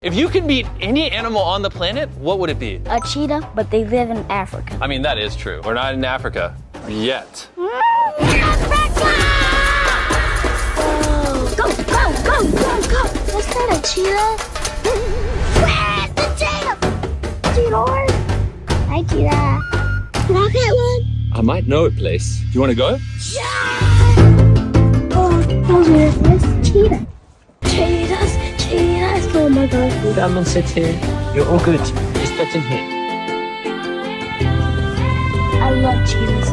If you could meet any animal on the planet, what would it be? A cheetah, but they live in Africa. I mean, that is true. We're not in Africa yet. Africa! Go, go, go, go, go! What's that, a cheetah? Where's the cheetah? Cheetah! Hi, cheetah. Can I get one? I might know a place. Do you want to go? Oh, there's cheetah. Cheetahs, cheetahs. Oh my god. Come and sit here. You're all good. Just get in here. I love cheetahs.